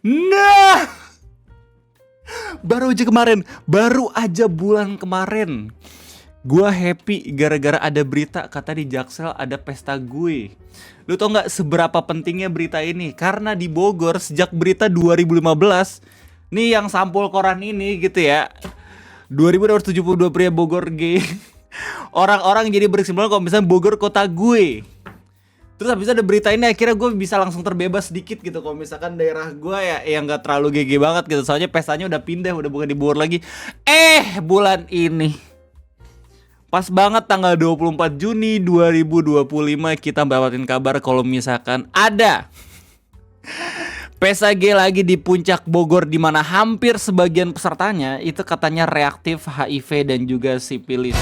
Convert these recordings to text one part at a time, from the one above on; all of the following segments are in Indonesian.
Nah, baru aja bulan kemarin gua happy gara-gara ada berita kata di Jaksel ada pesta gue. Lu tau gak seberapa pentingnya berita ini? Karena di Bogor sejak berita 2015, nih yang sampul koran ini gitu ya, 2272 pria Bogor gay. Orang-orang jadi berkesimpulan kalau misalnya Bogor kota gue. Terus habis itu ada berita ini, akhirnya gue bisa langsung terbebas sedikit gitu. Kalau misalkan daerah gue ya yang gak terlalu GG banget gitu. Soalnya pestanya udah pindah, udah bukan di Bogor lagi. Bulan ini pas banget tanggal 24 Juni 2025 kita dapatin kabar kalau misalkan ada pesta gay lagi di Puncak Bogor, di mana hampir sebagian pesertanya itu katanya reaktif HIV dan juga sifilis.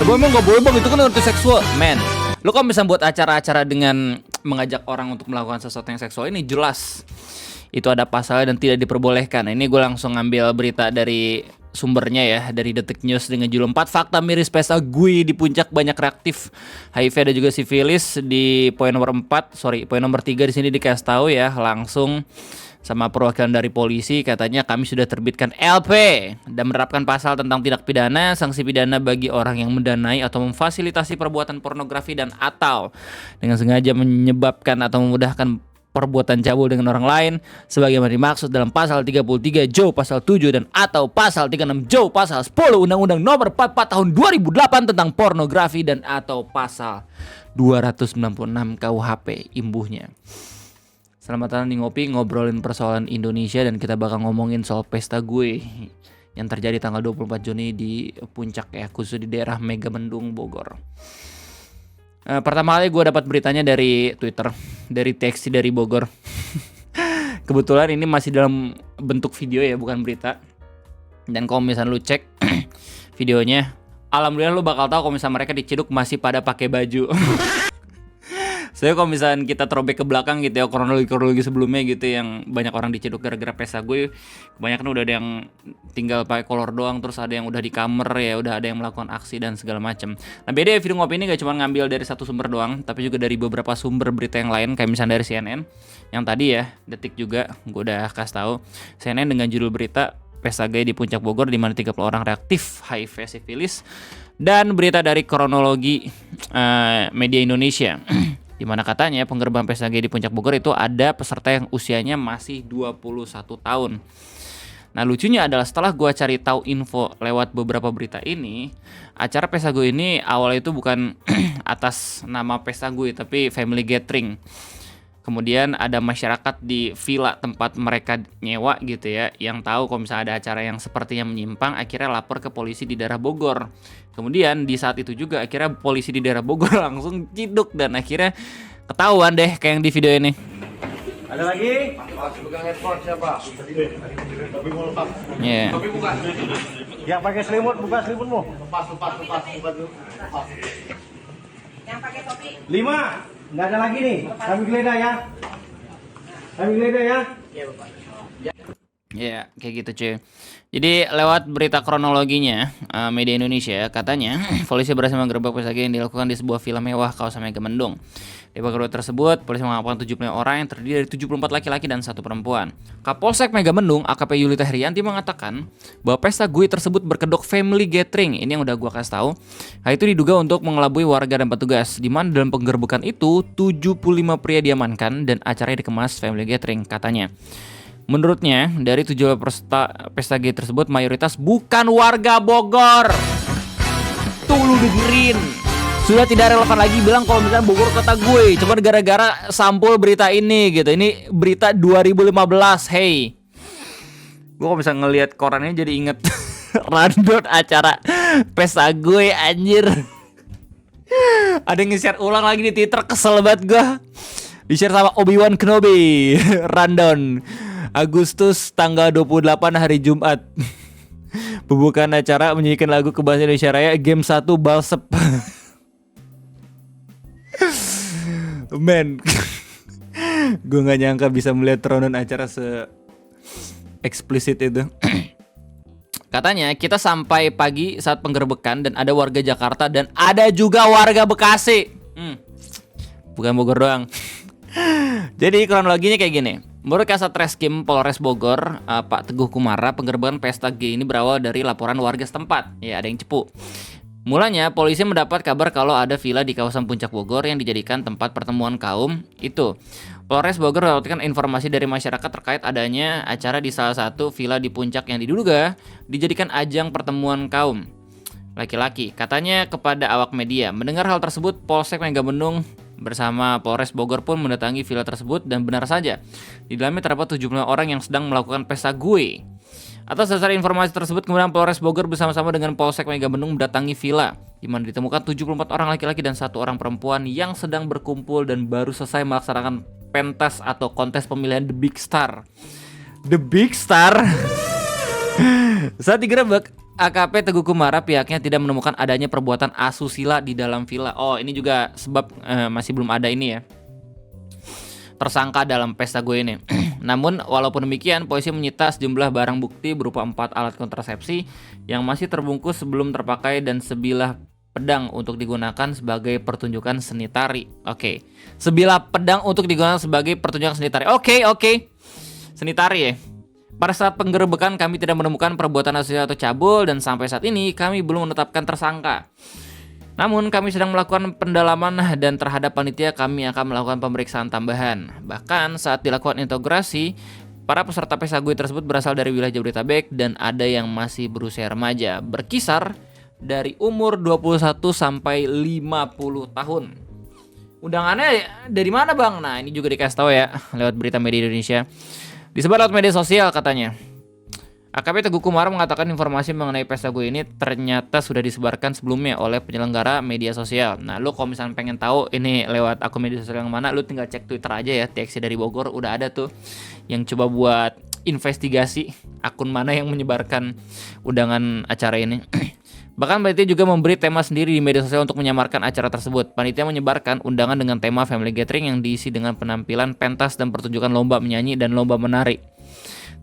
Tapi emang gak boleh bang, itu kan ngerti seksual. Men, lo kan bisa buat acara-acara dengan mengajak orang untuk melakukan sesuatu yang seksual, ini jelas itu ada pasalnya dan tidak diperbolehkan. Ini gue langsung ngambil berita dari sumbernya ya, dari Detik News dengan judul 4 fakta miris pesta gue di Puncak banyak reaktif HIV dan juga sifilis. Di poin nomor 3 di sini dikasih tahu ya langsung sama perwakilan dari polisi, katanya kami sudah terbitkan LP dan menerapkan pasal tentang tindak pidana sanksi pidana bagi orang yang mendanai atau memfasilitasi perbuatan pornografi dan atau dengan sengaja menyebabkan atau memudahkan perbuatan cabul dengan orang lain sebagaimana dimaksud dalam pasal 33 Jo pasal 7 dan atau pasal 36 Jo pasal 10 Undang-Undang Nomor 44 Tahun 2008 tentang pornografi dan atau pasal 296 KUHP imbuhnya. Selamat datang di Ngopi, ngobrolin persoalan Indonesia dan kita bakal ngomongin soal pesta gue yang terjadi tanggal 24 Juni di Puncak ya, khusus di daerah Megamendung, Bogor. Pertama kali gue dapat beritanya dari Twitter, dari TXT dari Bogor. Kebetulan ini masih dalam bentuk video ya, bukan berita. Dan kalau misalnya lu cek videonya, alhamdulillah lu bakal tahu kalau misalnya mereka diciduk masih pada pakai baju. Saya kalau misalnya kita throwback ke belakang gitu ya, kronologi sebelumnya gitu yang banyak orang diciduk gara-gara pesta gue, kebanyakan udah ada yang tinggal pakai kolor doang, terus ada yang udah di kamar ya, udah ada yang melakukan aksi dan segala macam. Nah beda ya, video ngopi ini gak cuma ngambil dari satu sumber doang, tapi juga dari beberapa sumber berita yang lain, kayak misalnya dari CNN yang tadi ya, Detik juga gue udah kasih tahu. CNN dengan judul berita pesta gay di Puncak Bogor di mana 30 orang reaktif HIV sifilis, dan berita dari kronologi media Indonesia. Di mana katanya penggerbekan pesta gay di Puncak Bogor itu ada peserta yang usianya masih 21 tahun. Nah lucunya adalah setelah gue cari tahu info lewat beberapa berita ini, acara pesta gue ini awalnya itu bukan atas nama pesta gue tapi family gathering. Kemudian ada masyarakat di villa tempat mereka nyewa gitu ya, yang tahu kalau misalnya ada acara yang sepertinya menyimpang, akhirnya lapor ke polisi di daerah Bogor. Kemudian di saat itu juga akhirnya polisi di daerah Bogor langsung ciduk dan akhirnya ketahuan deh kayak yang di video ini. Ada lagi? Pegang headphone siapa? Tapi mau lepas. Iya. Tapi bukan. Yang pakai selimut, buka selimutmu. Lepas dulu. Yang pakai topi 5. Enggak ada lagi nih. Kami geledah ya. iya Bapak. Ya, kayak gitu cuy. Jadi lewat berita kronologinya media Indonesia katanya polisi berhasil menggerebek pesta gay yang dilakukan di sebuah villa mewah kawasan Megamendung. Di penggerebekan tersebut, polisi mengamankan 75 orang yang terdiri dari 74 laki-laki dan 1 perempuan. Kapolsek Megamendung AKP Yulita Herianti mengatakan bahwa pesta gue tersebut berkedok family gathering. Ini yang udah gua kasih tahu. Hal itu diduga untuk mengelabui warga dan petugas. Di mana dalam penggerebekan itu 75 pria diamankan dan acaranya dikemas family gathering katanya. Menurutnya, dari 7 pesta gay tersebut mayoritas bukan warga Bogor. Tuh lu dengerin. Sudah tidak relevan lagi bilang kalau misalnya Bogor kota gue. Cuma gara-gara sampul berita ini gitu. Ini berita 2015. Hey. Gue kalau misalnya ngelihat korannya jadi inget rundown acara pesta gue anjir. Ada yang nge-share ulang lagi di Twitter, kesel banget gue. Di-share sama Obi-Wan Kenobi. Rundown Agustus tanggal 28 hari Jumat. Pembukaan acara menyanyikan lagu Kebahasa Indonesia Raya Game 1 Balsep. Men, gue gak nyangka bisa melihat rundown acara se-eksplisit itu. Katanya kita sampai pagi saat penggerbekan dan ada warga Jakarta dan ada juga warga Bekasi. Bukan Bogor doang. Jadi kronologinya kayak gini. Menurut Kasat Reskrim Polres Bogor, Pak Teguh Kumara, penggerebekan pesta gay ini berawal dari laporan warga setempat. Ya, ada yang cepu. Mulanya, polisi mendapat kabar kalau ada villa di kawasan Puncak Bogor yang dijadikan tempat pertemuan kaum itu. Polres Bogor mendapatkan informasi dari masyarakat terkait adanya acara di salah satu villa di Puncak yang diduga dijadikan ajang pertemuan kaum laki-laki. Katanya kepada awak media, mendengar hal tersebut, Polsek Megamendung bersama Polres Bogor pun mendatangi villa tersebut dan benar saja, di dalamnya terdapat 75 orang yang sedang melakukan pesta gue. Atas dasar informasi tersebut, kemudian Polres Bogor bersama-sama dengan Polsek Megamendung mendatangi villa, di mana ditemukan 74 orang laki-laki dan 1 orang perempuan yang sedang berkumpul dan baru selesai melaksanakan pentas atau kontes pemilihan The Big Star. The Big Star? Saat digerebek, AKP Teguh Kumara pihaknya tidak menemukan adanya perbuatan asusila di dalam villa. Oh, ini juga sebab masih belum ada ini ya, tersangka dalam pesta gue ini. Namun walaupun demikian, polisi menyita sejumlah barang bukti berupa 4 alat kontrasepsi yang masih terbungkus sebelum terpakai dan sebilah pedang untuk digunakan sebagai pertunjukan seni tari. Oke. Sebilah pedang untuk digunakan sebagai pertunjukan seni tari. Oke. Seni tari ya. Pada saat penggerebekan kami tidak menemukan perbuatan asusila atau cabul dan sampai saat ini kami belum menetapkan tersangka. Namun kami sedang melakukan pendalaman dan terhadap panitia kami akan melakukan pemeriksaan tambahan. Bahkan saat dilakukan integrasi, para peserta pesta gue tersebut berasal dari wilayah Jabodetabek dan ada yang masih berusia remaja, berkisar dari umur 21 sampai 50 tahun. Undangannya dari mana bang? Nah ini juga dikasih tahu ya lewat berita media Indonesia. Disebar lewat media sosial katanya. AKP Teguh Kumara mengatakan informasi mengenai pesta gue ini ternyata sudah disebarkan sebelumnya oleh penyelenggara media sosial. Nah, lu kalau misalnya pengen tahu ini lewat akun media sosial yang mana, lu tinggal cek Twitter aja ya, TXC dari Bogor udah ada tuh yang coba buat investigasi akun mana yang menyebarkan undangan acara ini. Bahkan panitia juga memberi tema sendiri di media sosial untuk menyamarkan acara tersebut. Panitia menyebarkan undangan dengan tema family gathering yang diisi dengan penampilan pentas dan pertunjukan lomba menyanyi dan lomba menari.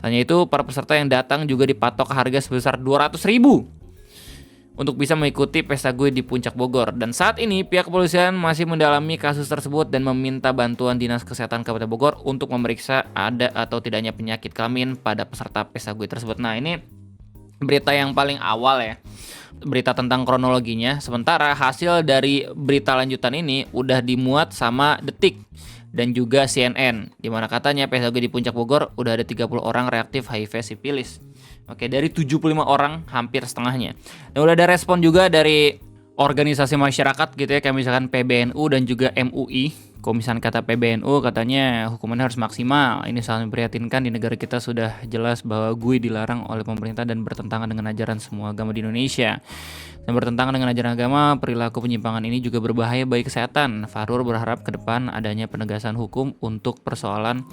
Hanya itu, para peserta yang datang juga dipatok harga sebesar 200.000 untuk bisa mengikuti pesta gue di Puncak Bogor. Dan saat ini pihak kepolisian masih mendalami kasus tersebut dan meminta bantuan Dinas Kesehatan Kabupaten Bogor untuk memeriksa ada atau tidaknya penyakit kelamin pada peserta pesta gue tersebut. Nah ini berita yang paling awal ya, berita tentang kronologinya. Sementara hasil dari berita lanjutan ini udah dimuat sama Detik dan juga CNN, dimana katanya PSBB di Puncak Bogor udah ada 30 orang reaktif HIV sipilis. Oke, dari 75 orang hampir setengahnya. Dan udah ada respon juga dari organisasi masyarakat gitu ya, kayak misalkan PBNU dan juga MUI. Kalau misalkan kata PBNU katanya hukumannya harus maksimal. Ini sangat memprihatinkan, di negara kita sudah jelas bahwa gue dilarang oleh pemerintah dan bertentangan dengan ajaran semua agama di Indonesia. Dan bertentangan dengan ajaran agama, perilaku penyimpangan ini juga berbahaya bagi kesehatan. Fahrur berharap ke depan adanya penegasan hukum untuk persoalan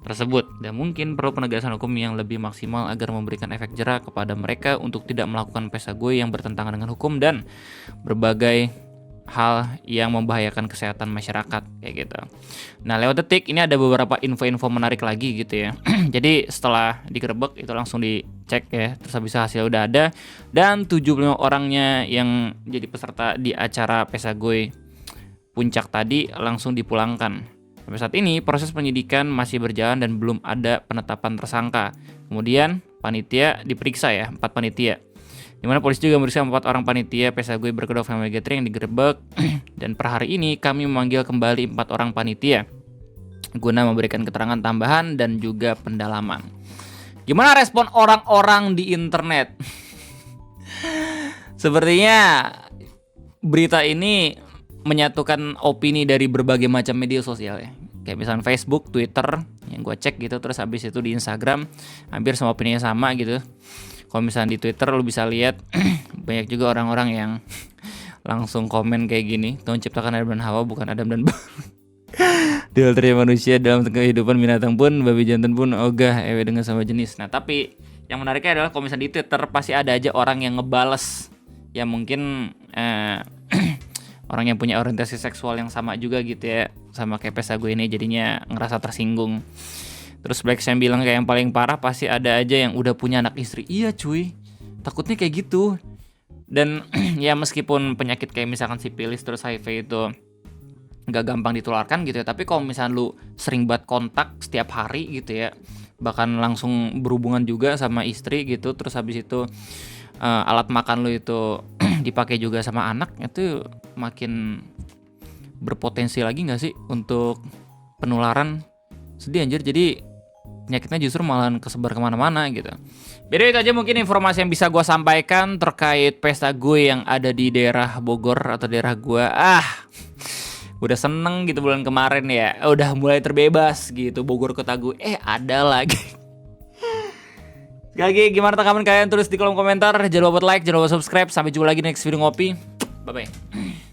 tersebut. Dan mungkin perlu penegasan hukum yang lebih maksimal agar memberikan efek jera kepada mereka untuk tidak melakukan pesta gue yang bertentangan dengan hukum dan berbagai hal yang membahayakan kesehatan masyarakat kayak gitu. Nah, lewat Detik ini ada beberapa info-info menarik lagi gitu ya. Jadi setelah digerebek itu langsung dicek ya, terus habis hasil udah ada dan 75 orangnya yang jadi peserta di acara pesta gue Puncak tadi langsung dipulangkan. Sampai saat ini proses penyidikan masih berjalan dan belum ada penetapan tersangka. Kemudian panitia diperiksa ya, 4 panitia. Di mana polisi juga memeriksa 4 orang panitia pesta gue berkedok family gathering yang digerebek. Dan per hari ini kami memanggil kembali 4 orang panitia guna memberikan keterangan tambahan dan juga pendalaman. Gimana respon orang-orang di internet? Sepertinya berita ini menyatukan opini dari berbagai macam media sosial ya. Kayak misalnya Facebook, Twitter yang gue cek gitu, terus habis itu di Instagram hampir semua opininya sama gitu. Kalau misalnya di Twitter lu bisa lihat banyak juga orang-orang yang langsung komen kayak gini, Tuhan ciptakan Adam dan Hawa bukan Adam dan dialternya manusia dalam kehidupan binatang pun, babi jantan pun ogah ewe dengan sama jenis. Nah tapi yang menariknya adalah kalau misalnya di Twitter pasti ada aja orang yang ngebales ya, mungkin orang yang punya orientasi seksual yang sama juga gitu ya, sama kayak pesta gue ini, jadinya ngerasa tersinggung. Terus Black Sam bilang kayak yang paling parah pasti ada aja yang udah punya anak istri. Iya cuy, takutnya kayak gitu. Dan ya meskipun penyakit kayak misalkan sipilis terus HIV itu nggak gampang ditularkan gitu ya. Tapi kalau misalnya lu sering banget kontak setiap hari gitu ya, bahkan langsung berhubungan juga sama istri gitu, terus habis itu alat makan lu itu dipakai juga sama anak, itu makin berpotensi lagi nggak sih untuk penularan. Sedih anjir, jadi penyakitnya justru malah kesebar kemana-mana gitu. Jadi itu aja mungkin informasi yang bisa gue sampaikan terkait pesta gue yang ada di daerah Bogor atau daerah gue. Udah seneng gitu bulan kemarin ya, udah mulai terbebas gitu Bogor kota gue. Ada lagi. Sekali lagi gimana tanggapan kalian, tulis di kolom komentar. Jangan lupa buat like, jangan lupa subscribe. Sampai jumpa lagi next video ngopi. Bye bye.